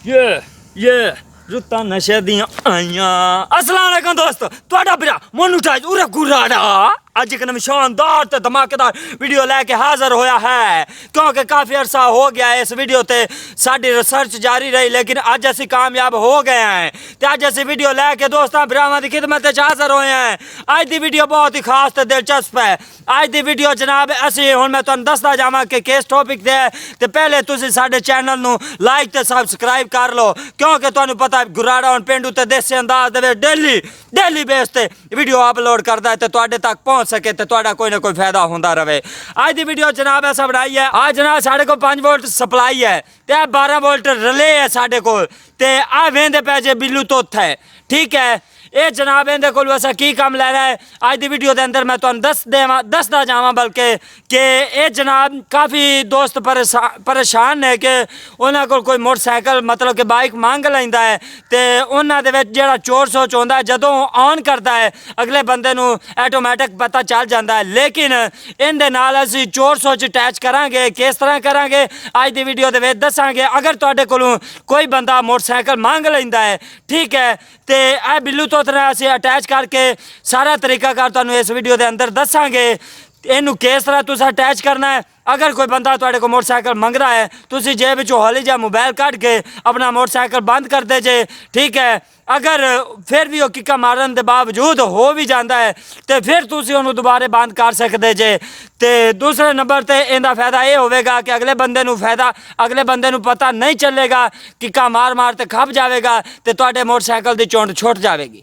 ये रुत्ता नशे दियां आइयां। अस्सलाम वालेकुम दोस्त, ਤੁਹਾਡਾ ਵੀਰਾ ਮੋਨੂ ਟਾਜ ਉਰੇ ਗੁਰਾੜਾ ਅੱਜ ਇੱਕ ਨਵੀਂ शानदार ਤੇ ਧਮਾਕੇਦਾਰ ਵੀਡੀਓ ਲੈ ਕੇ ਹਾਜ਼ਰ ਹੋਇਆ ਹੈ ਕਿਉਂਕਿ ਕਾਫੀ ਅਰਸਾ ਹੋ ਗਿਆ ਹੈ ਇਸ ਵੀਡੀਓ ਤੇ ਸਾਡੀ ਰਿਸਰਚ ਜਾਰੀ ਰਹੀ ਲੇਕਿਨ ਅੱਜ ਅਸੀਂ ਕਾਮਯਾਬ ਹੋ ਗਏ ਹਾਂ ਤੇ ਅੱਜ ਅਸੀਂ ਵੀਡੀਓ ਲੈ ਕੇ ਦੋਸਤਾਂ ਭਰਾਵਾਂ ਦੀ ਖਿਦਮਤ ਵਿੱਚ ਹਾਜ਼ਰ ਹੋਏ ਹਾਂ। ਅੱਜ ਦੀ ਵੀਡੀਓ ਬਹੁਤ ਹੀ ਖਾਸ ਤੇ ਦਿਲਚਸਪ ਹੈ। ਅੱਜ ਦੀ ਵੀਡੀਓ ਜਨਾਬ ਅਸੀਂ ਹੁਣ ਮੈਂ ਤੁਹਾਨੂੰ ਦੱਸਦਾ ਜਾਵਾਂ ਕਿ ਕਿਸ ਟੌਪਿਕ ਤੇ ਹੈ ਤੇ ਪਹਿਲੇ ਤੁਸੀਂ ਸਾਡੇ ਚੈਨਲ ਨੂੰ ਲਾਈਕ ਤੇ ਸਬਸਕ੍ਰਾਈਬ ਕਰ ਲਓ ਕਿਉਂਕਿ ਤੁਹਾਨੂੰ ਪਤਾ ਗੁਰਾੜਾ ਹੁਣ ਪਿੰਡ ਉੱਤੇ ਦੇਸੀ ਅੰਦਾਜ਼ ਦੇ ਵਿੱਚ ਡੇਲੀ ਬੇਸ ਤੇ ਵੀਡੀਓ ਅਪਲੋਡ ਕਰਦਾ ਹੈ ਤੇ ਤੁਹਾਡੇ ਤੱਕ ਪਹੁੰਚ सके तो तुहाडा कोई ना कोई फायदा होंदा रहे। आज की वीडियो जनाब ऐसा बनाई है आज जनाब साढ़े को 5 वोल्ट सप्लाई है ते 12 वोल्ट रिले है साढ़े को ते आ वेंदे पे जे ब्लूटूथ है ठीक है। ये जनाब इहदे कोल असां की काम लैना है आज की वीडियो के अंदर मैं तुहानूं दसदा जावां बल्कि कि ये जनाब काफ़ी दोस्त परेशान है कि उन्हां कोल कोई मोटरसाइकिल मतलब कि बाइक मंग लैंदा है तो उन्हां दे विच जिहड़ा चोर सोच होंदा है जदों ऑन करता है अगले बंदे नूं ऑटोमैटिक पता चल जाता है लेकिन इहदे नाल असीं चोर सोच अटैच करांगे किस तरह करांगे आज की वीडियो दे विच दसांगे। अगर तुहाडे कोलों कोई बंदा मोटरसाइकिल मंग लैंदा है ठीक है तो यह ब्लूटूथ असीं अटैच करके सारा तरीकाकार तुहानूं इस वीडियो के अंदर दसांगे इनू किस तरह तुसीं अटैच करना है। अगर कोई बंदा तुहाडे को मोटरसाइकिल मंगदा है तुसीं जेब विचों हौली जिहा मोबाइल कढ के अपना मोटरसाइकिल बंद कर दे जे ठीक है। अगर फिर भी वो किक्का मारन के बावजूद हो भी जाता है तो फिर तुसीं उहनूं दोबारे बंद कर सकते जे। तो दूसरे नंबर पर इहदा फायदा ये होवेगा कि अगले बंदे नूं पता नहीं चलेगा किक्का मार तो खप जाएगा तो तुहाडे मोटरसाइकिल की चुंड छुट जाएगी।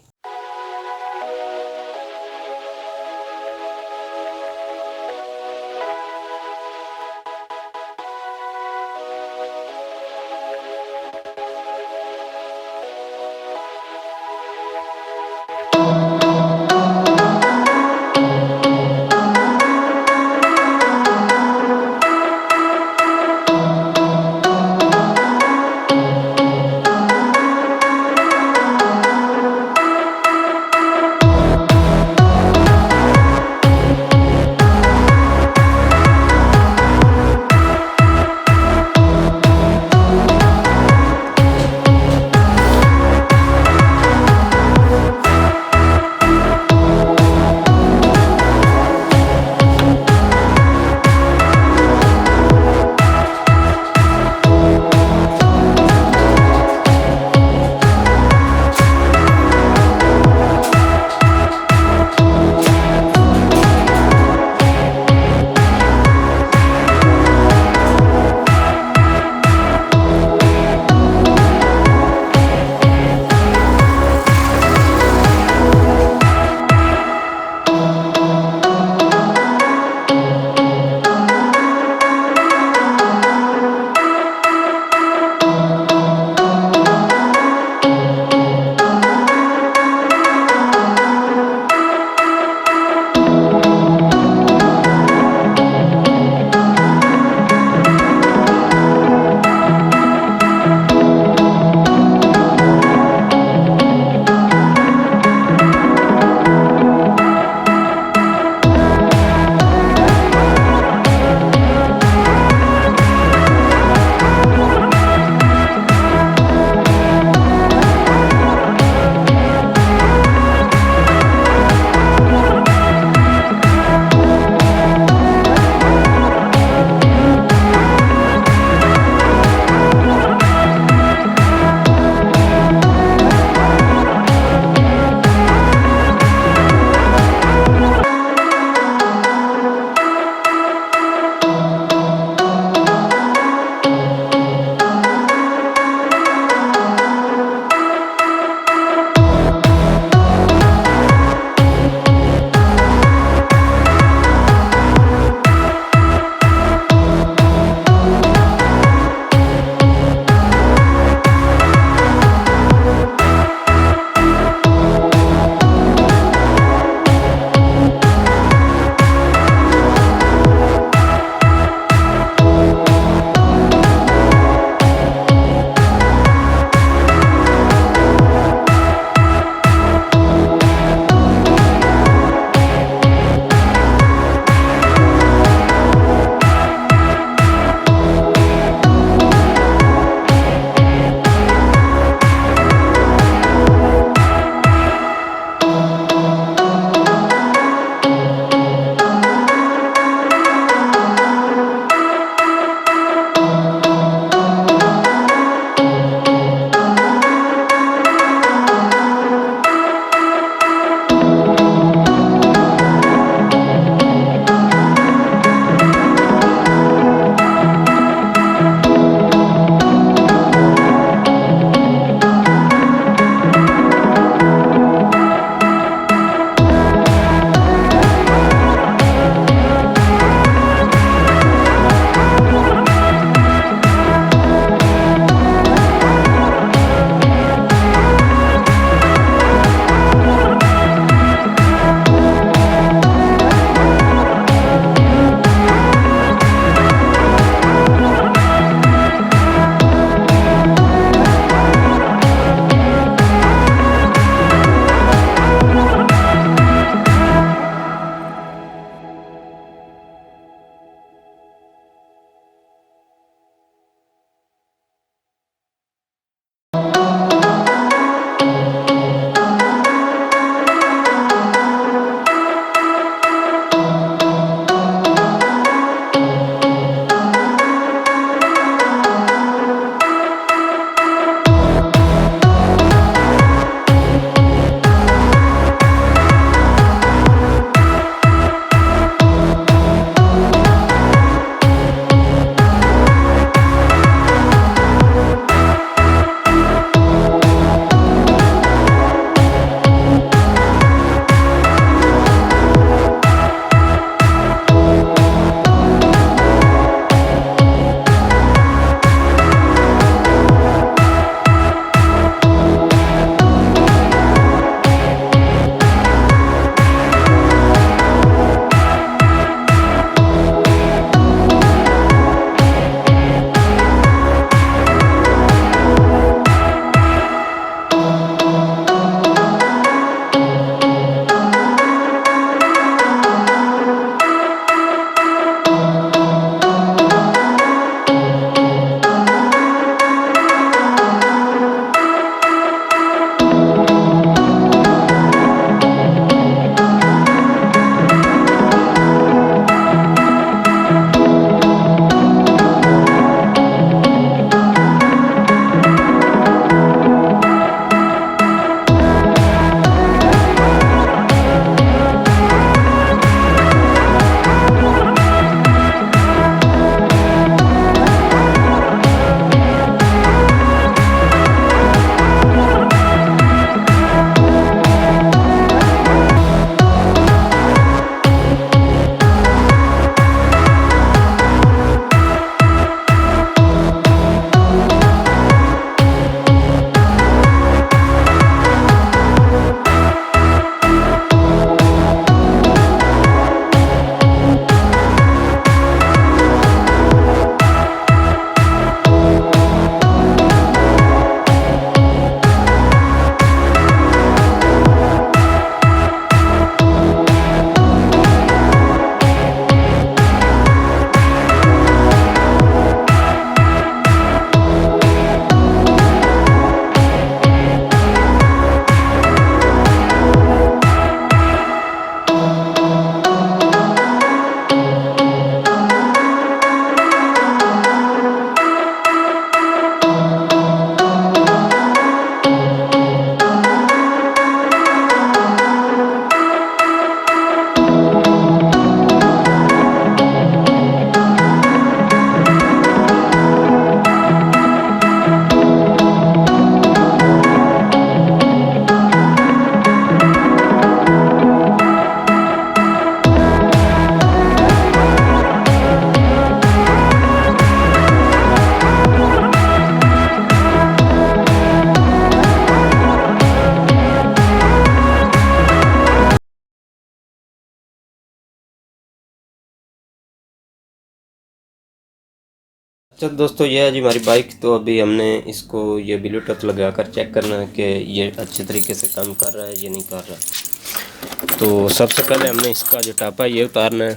अच्छा दोस्तों, ये है जी हमारी बाइक। तो अभी हमने इसको ये ब्लूटूथ लगा कर चेक करना है कि ये अच्छे तरीके से काम कर रहा है या नहीं कर रहा। तो सबसे पहले हमने इसका जो टापा है ये उतारना है,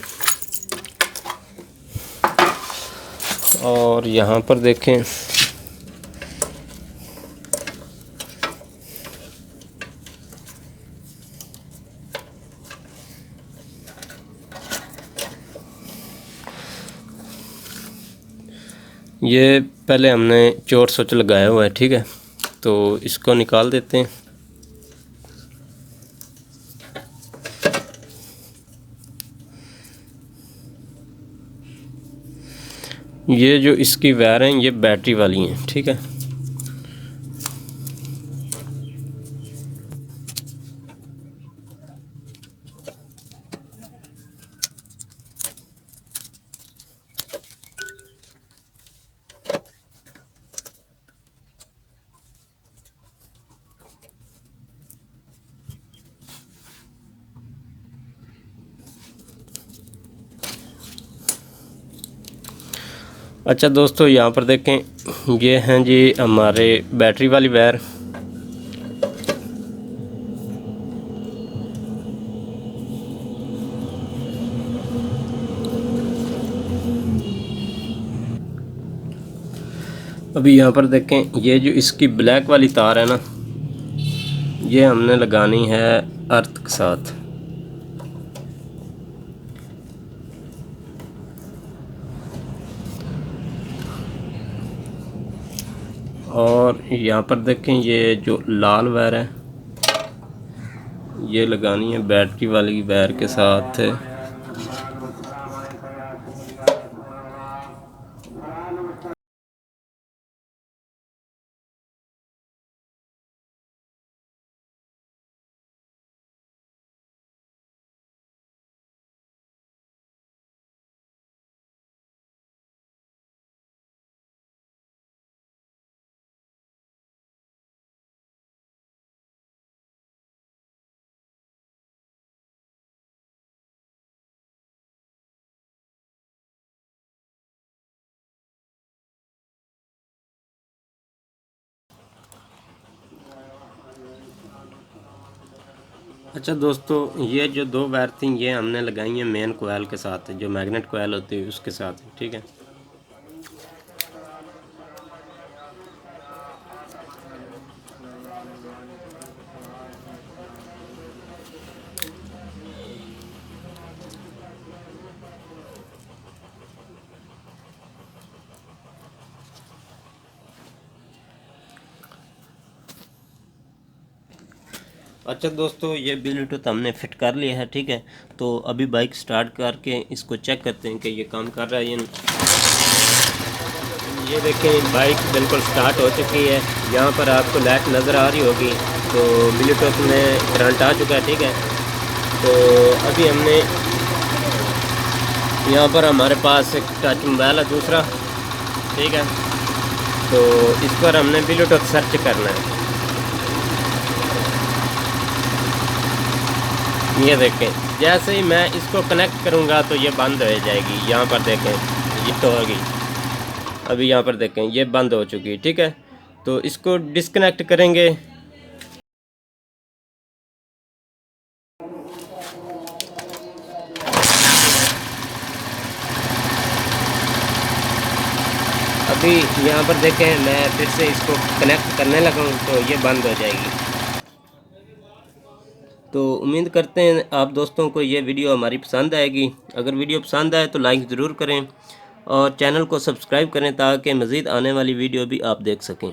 और यहाँ पर देखें ये पहले हमने चोट स्विच लगाया हुआ है, ठीक है। तो इसको निकाल देते हैं। ये जो इसकी वायर हैं ये बैटरी वाली हैं, ठीक है। अच्छा दोस्तों, यहाँ पर देखें ये हैं जी हमारे बैटरी वाली वायर। अभी यहाँ पर देखें, ये जो इसकी ब्लैक वाली तार है ना, ये हमने लगानी है अर्थ के साथ। और यहाँ पर देखें, ये जो लाल वायर है ये लगानी है बैटरी वाली वायर के साथ। अच्छा दोस्तों, ये जो दो वायर थी ये हमने लगाई हैं मेन कोयल के साथ, जो मैग्नेट कोयल होती है उसके साथ, ठीक है। अच्छा दोस्तों, ये ब्लूटूथ हमने फिट कर लिया है, ठीक है। तो अभी बाइक स्टार्ट करके इसको चेक करते हैं कि ये काम कर रहा है या नहीं। ये देखें, बाइक बिल्कुल स्टार्ट हो चुकी है। यहाँ पर आपको लाइट नज़र आ रही होगी, तो ब्लूटूथ में करंट आ चुका है, ठीक है। तो अभी हमने यहाँ पर हमारे पास एक टच मोबाइल है दूसरा, ठीक है। तो इस पर हमने ब्लूटूथ सर्च करना है। ये देखें, जैसे ही मैं इसको कनेक्ट करूँगा तो ये बंद हो जाएगी। यहाँ पर देखें, ये तो होगी। अभी यहाँ पर देखें, ये बंद हो चुकी है, ठीक है। तो इसको डिस्कनेक्ट करेंगे। अभी यहाँ पर देखें, मैं फिर से इसको कनेक्ट करने लगा हूँ तो ये बंद हो जाएगी। तो उम्मीद करते हैं आप दोस्तों को ये वीडियो हमारी पसंद आएगी। अगर वीडियो पसंद आए तो लाइक ज़रूर करें और चैनल को सब्सक्राइब करें ताकि मज़ीद आने वाली वीडियो भी आप देख सकें।